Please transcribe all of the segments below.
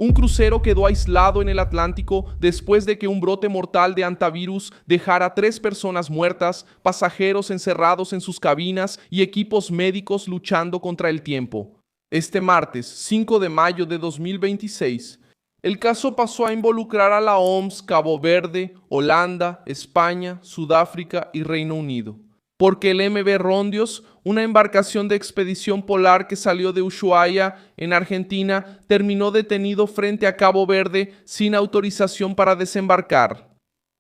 Un crucero quedó aislado en el Atlántico después de que un brote mortal de antivirus dejara a 3 personas muertas, pasajeros encerrados en sus cabinas y equipos médicos luchando contra el tiempo. Este martes, 5 de mayo de 2026, el caso pasó a involucrar a la OMS, Cabo Verde, Holanda, España, Sudáfrica y Reino Unido. Porque el MV Rondios, una embarcación de expedición polar que salió de Ushuaia, en Argentina, terminó detenido frente a Cabo Verde sin autorización para desembarcar.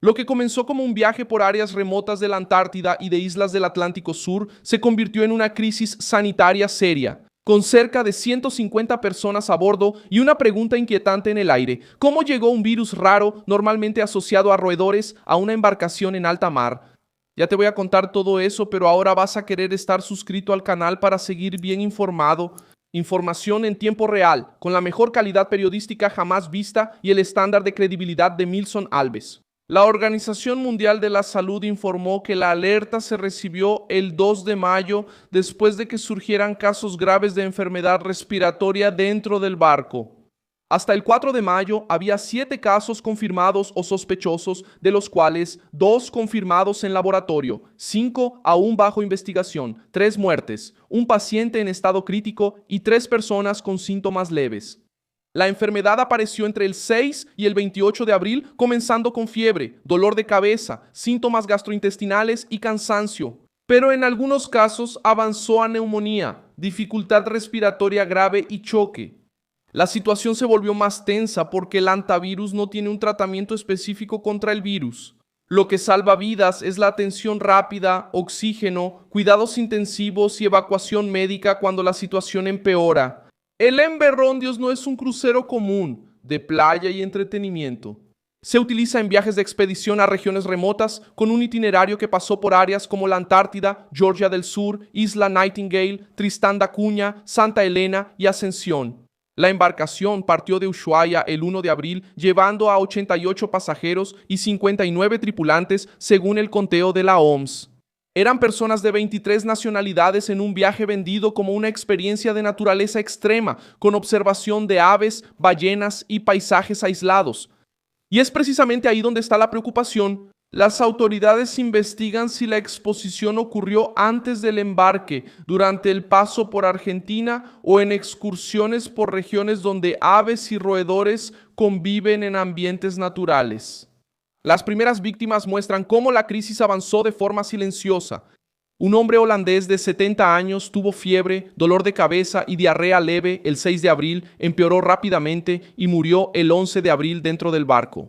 Lo que comenzó como un viaje por áreas remotas de la Antártida y de islas del Atlántico Sur se convirtió en una crisis sanitaria seria, con cerca de 150 personas a bordo y una pregunta inquietante en el aire: ¿cómo llegó un virus raro, normalmente asociado a roedores, a una embarcación en alta mar? Ya te voy a contar todo eso, pero ahora vas a querer estar suscrito al canal para seguir bien informado. Información en tiempo real, con la mejor calidad periodística jamás vista y el estándar de credibilidad de Milson Alves. La Organización Mundial de la Salud informó que la alerta se recibió el 2 de mayo después de que surgieran casos graves de enfermedad respiratoria dentro del barco. Hasta el 4 de mayo había 7 casos confirmados o sospechosos, de los cuales 2 confirmados en laboratorio, 5 aún bajo investigación, 3 muertes, un paciente en estado crítico y 3 personas con síntomas leves. La enfermedad apareció entre el 6 y el 28 de abril, comenzando con fiebre, dolor de cabeza, síntomas gastrointestinales y cansancio. Pero en algunos casos avanzó a neumonía, dificultad respiratoria grave y choque. La situación se volvió más tensa porque el antivirus no tiene un tratamiento específico contra el virus. Lo que salva vidas es la atención rápida, oxígeno, cuidados intensivos y evacuación médica cuando la situación empeora. El MV Rondios no es un crucero común, de playa y entretenimiento. Se utiliza en viajes de expedición a regiones remotas con un itinerario que pasó por áreas como la Antártida, Georgia del Sur, Isla Nightingale, Tristán da Cunha, Santa Elena y Ascensión. La embarcación partió de Ushuaia el 1 de abril llevando a 88 pasajeros y 59 tripulantes según el conteo de la OMS. Eran personas de 23 nacionalidades en un viaje vendido como una experiencia de naturaleza extrema, con observación de aves, ballenas y paisajes aislados. Y es precisamente ahí donde está la preocupación. Las autoridades investigan si la exposición ocurrió antes del embarque, durante el paso por Argentina o en excursiones por regiones donde aves y roedores conviven en ambientes naturales. Las primeras víctimas muestran cómo la crisis avanzó de forma silenciosa. Un hombre holandés de 70 años tuvo fiebre, dolor de cabeza y diarrea leve el 6 de abril, empeoró rápidamente y murió el 11 de abril dentro del barco.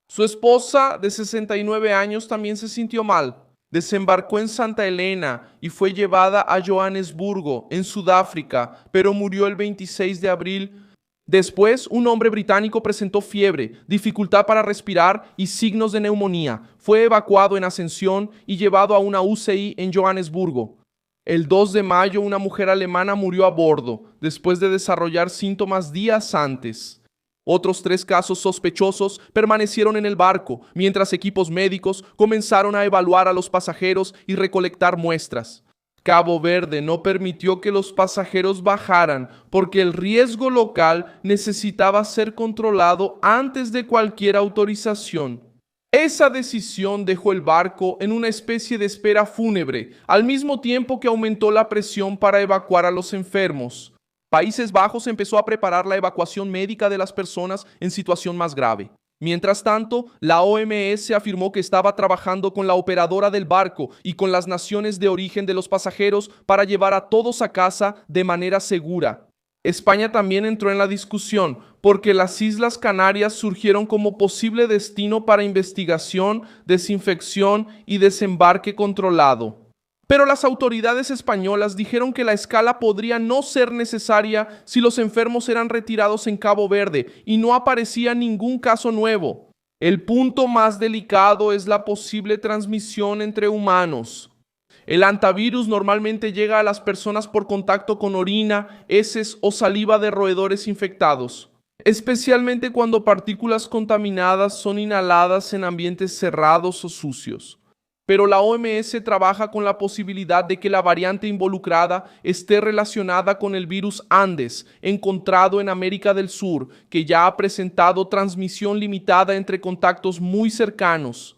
Su esposa, de 69 años, también se sintió mal. Desembarcó en Santa Elena y fue llevada a Johannesburgo, en Sudáfrica, pero murió el 26 de abril. Después, un hombre británico presentó fiebre, dificultad para respirar y signos de neumonía. Fue evacuado en Ascensión y llevado a una UCI en Johannesburgo. El 2 de mayo, una mujer alemana murió a bordo, después de desarrollar síntomas días antes. Otros 3 casos sospechosos permanecieron en el barco, mientras equipos médicos comenzaron a evaluar a los pasajeros y recolectar muestras. Cabo Verde no permitió que los pasajeros bajaran porque el riesgo local necesitaba ser controlado antes de cualquier autorización. Esa decisión dejó el barco en una especie de espera fúnebre, al mismo tiempo que aumentó la presión para evacuar a los enfermos. Países Bajos empezó a preparar la evacuación médica de las personas en situación más grave. Mientras tanto, la OMS afirmó que estaba trabajando con la operadora del barco y con las naciones de origen de los pasajeros para llevar a todos a casa de manera segura. España también entró en la discusión porque las Islas Canarias surgieron como posible destino para investigación, desinfección y desembarque controlado. Pero las autoridades españolas dijeron que la escala podría no ser necesaria si los enfermos eran retirados en Cabo Verde y no aparecía ningún caso nuevo. El punto más delicado es la posible transmisión entre humanos. El antivirus normalmente llega a las personas por contacto con orina, heces o saliva de roedores infectados, especialmente cuando partículas contaminadas son inhaladas en ambientes cerrados o sucios. pero la OMS trabaja con la posibilidad de que la variante involucrada esté relacionada con el virus Andes, encontrado en América del Sur, que ya ha presentado transmisión limitada entre contactos muy cercanos.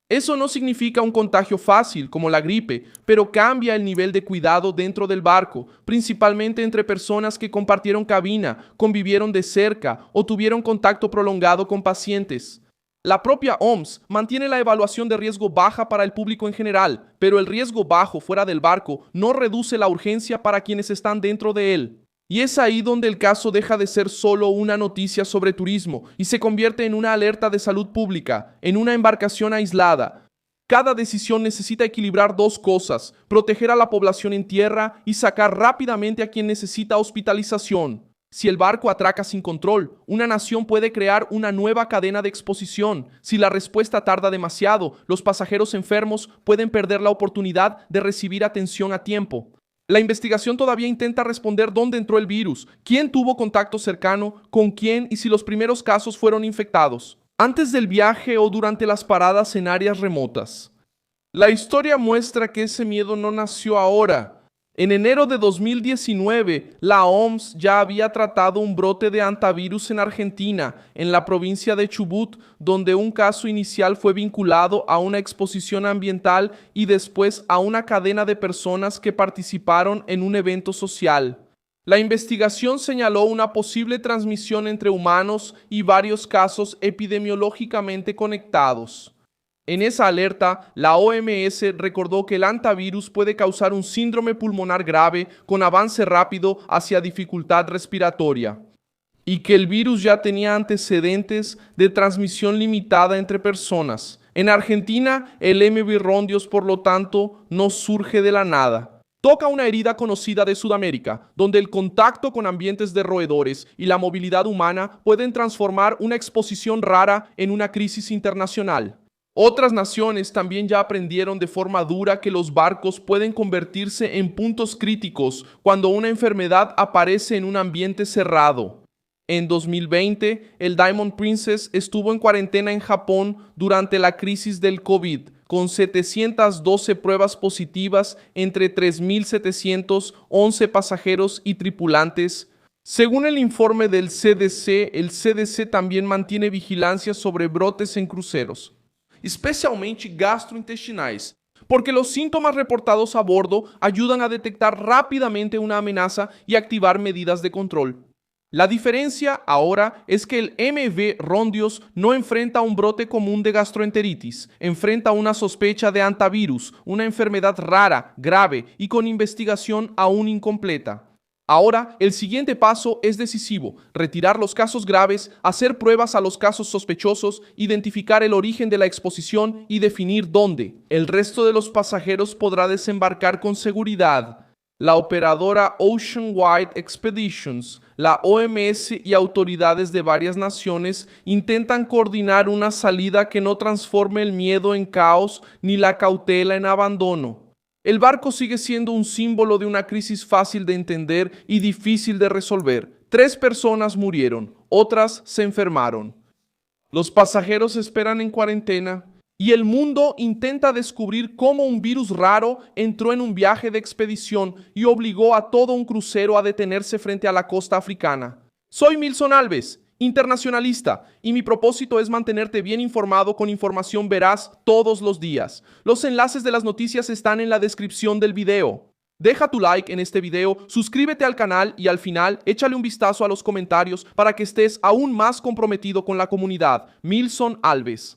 Eso no significa un contagio fácil, como la gripe, pero cambia el nivel de cuidado dentro del barco, principalmente entre personas que compartieron cabina, convivieron de cerca o tuvieron contacto prolongado con pacientes. La propia OMS mantiene la evaluación de riesgo baja para el público en general, pero el riesgo bajo fuera del barco no reduce la urgencia para quienes están dentro de él. Y es ahí donde el caso deja de ser solo una noticia sobre turismo y se convierte en una alerta de salud pública, en una embarcación aislada. Cada decisión necesita equilibrar dos cosas: proteger a la población en tierra y sacar rápidamente a quien necesita hospitalización. Si el barco atraca sin control, una nación puede crear una nueva cadena de exposición. Si la respuesta tarda demasiado, los pasajeros enfermos pueden perder la oportunidad de recibir atención a tiempo. La investigación todavía intenta responder dónde entró el virus, quién tuvo contacto cercano, con quién y si los primeros casos fueron infectados, antes del viaje o durante las paradas en áreas remotas. La historia muestra que ese miedo no nació ahora. En enero de 2019, la OMS ya había tratado un brote de hantavirus en Argentina, en la provincia de Chubut, donde un caso inicial fue vinculado a una exposición ambiental y después a una cadena de personas que participaron en un evento social. La investigación señaló una posible transmisión entre humanos y varios casos epidemiológicamente conectados. En esa alerta, la OMS recordó que el hantavirus puede causar un síndrome pulmonar grave con avance rápido hacia dificultad respiratoria, y que el virus ya tenía antecedentes de transmisión limitada entre personas. En Argentina, el M. virrondios, por lo tanto, no surge de la nada. Toca una herida conocida de Sudamérica, donde el contacto con ambientes de roedores y la movilidad humana pueden transformar una exposición rara en una crisis internacional. Otras naciones también ya aprendieron de forma dura que los barcos pueden convertirse en puntos críticos cuando una enfermedad aparece en un ambiente cerrado. En 2020, el Diamond Princess estuvo en cuarentena en Japón durante la crisis del COVID, con 712 pruebas positivas entre 3.711 pasajeros y tripulantes. Según el informe del CDC, el CDC también mantiene vigilancia sobre brotes en cruceros, especialmente gastrointestinais, porque los síntomas reportados a bordo ayudan a detectar rápidamente una amenaza y activar medidas de control. La diferencia ahora es que el MV Rondios no enfrenta un brote común de gastroenteritis, enfrenta una sospecha de hantavirus, una enfermedad rara, grave y con investigación aún incompleta. Ahora, el siguiente paso es decisivo: retirar los casos graves, hacer pruebas a los casos sospechosos, identificar el origen de la exposición y definir dónde. El resto de los pasajeros podrá desembarcar con seguridad. La operadora Ocean Wide Expeditions, la OMS y autoridades de varias naciones intentan coordinar una salida que no transforme el miedo en caos ni la cautela en abandono. El barco sigue siendo un símbolo de una crisis fácil de entender y difícil de resolver. 3 personas murieron, otras se enfermaron. Los pasajeros esperan en cuarentena y el mundo intenta descubrir cómo un virus raro entró en un viaje de expedición y obligó a todo un crucero a detenerse frente a la costa africana. Soy Milson Alves, internacionalista, y mi propósito es mantenerte bien informado con información veraz todos los días. Los enlaces de las noticias están en la descripción del video. Deja tu like en este video, suscríbete al canal y al final échale un vistazo a los comentarios para que estés aún más comprometido con la comunidad. Milson Alves.